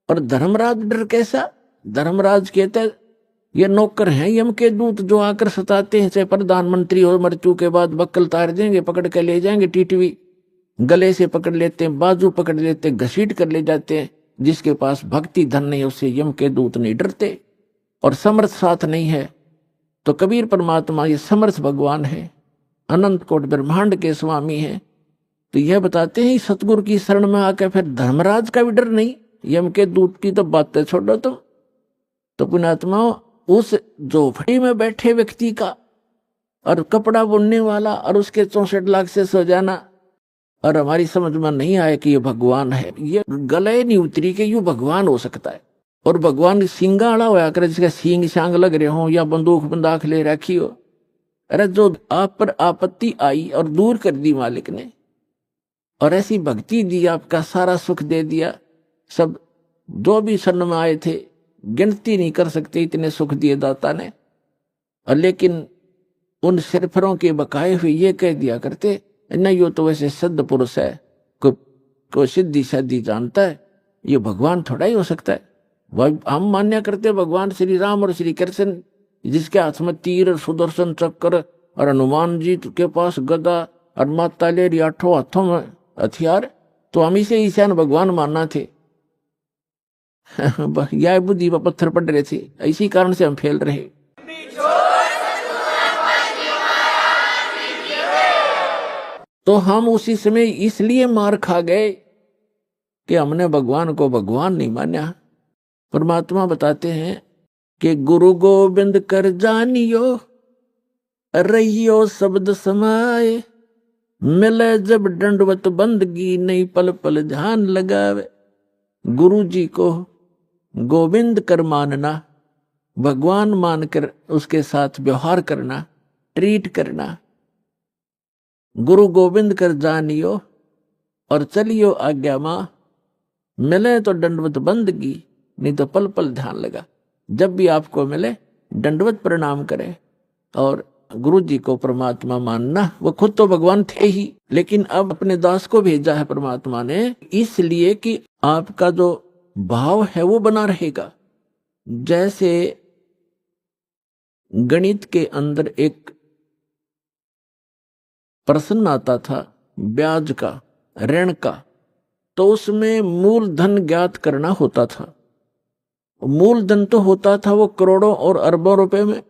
और धर्मराज डर कैसा? धर्मराज कहता है ये नौकर हैं यम के दूत जो आकर सताते हैं, चाहे प्रधानमंत्री हो, मृत्यु के बाद बक्कल तार देंगे, पकड़ के ले जाएंगे, टीटवी गले से पकड़ लेते हैं, बाजू पकड़ लेते हैं, घसीट कर ले जाते हैं। जिसके पास भक्ति धन नहीं उससे यम के दूत नहीं डरते। और समर्थ साथ नहीं है तो कबीर परमात्मा ये समर्थ भगवान है, अनंत कोट ब्रह्मांड के स्वामी हैं। तो यह बताते हैं सतगुरु की शरण में आकर फिर धर्मराज का भी डर नहीं, यम के दूत की तो बातें छोड़ो तुम। तो पुण्यात्मा उस झोपड़ी में बैठे व्यक्ति का और कपड़ा बुनने वाला और उसके 64 लाख से सो जाना, और हमारी समझ में नहीं आया कि ये भगवान है, ये गले नहीं उतरी कि यू भगवान हो सकता है। और भगवान सिंगाड़ा होया करे जिसका सींग शांग लग रहे हो या बंदूक बंदाख ले रखी हो। अरे जो आप पर आपत्ति आई और दूर कर दी मालिक ने, और ऐसी भक्ति दी, आपका सारा सुख दे दिया। सब जो भी शरण में आए थे गिनती नहीं कर सकते इतने सुख दिए दाता ने। और लेकिन उन सिरफरों के बकाए हुए ये कह दिया करते न यो तो वैसे सिद्ध पुरुष है, को सिद्धि शादी जानता है, ये भगवान थोड़ा ही हो सकता है। वह हम मान्य करते भगवान श्री राम और श्री कृष्ण, जिसके हाथ में तीर सुदर्शन चक्र और हनुमान जी के पास गदा और माता ले रही 8 हाथों में हथियार, तो हम इसे ईशान भगवान मानना थे। यह बुद्धि पर पत्थर पड़ रहे थे, इसी कारण से हम फैल रहे। तो हम उसी समय इसलिए मार खा गए कि हमने भगवान को भगवान नहीं माना। परमात्मा बताते हैं कि गुरु गोविंद कर जानियो रहियो शब्द समाए, मिले जब दंडवत बंदगी नहीं पल पल ध्यान लगावे। गुरु जी को गोविंद कर मानना, भगवान मानकर उसके साथ व्यवहार करना, ट्रीट करना। गुरु गोविंद कर जानियो और चलियो आज्ञा मां, मिले तो दंडवत बंदगी नहीं तो पल पल ध्यान लगा। जब भी आपको मिले दंडवत प्रणाम करें और गुरु जी को परमात्मा मानना। वो खुद तो भगवान थे ही, लेकिन अब अपने दास को भेजा है परमात्मा ने इसलिए कि आपका जो भाव है वो बना रहेगा। जैसे गणित के अंदर एक प्रश्न आता था ब्याज का, ऋण का, तो उसमें मूलधन ज्ञात करना होता था। मूलधन तो होता था वो करोड़ों और अरबों रुपए में,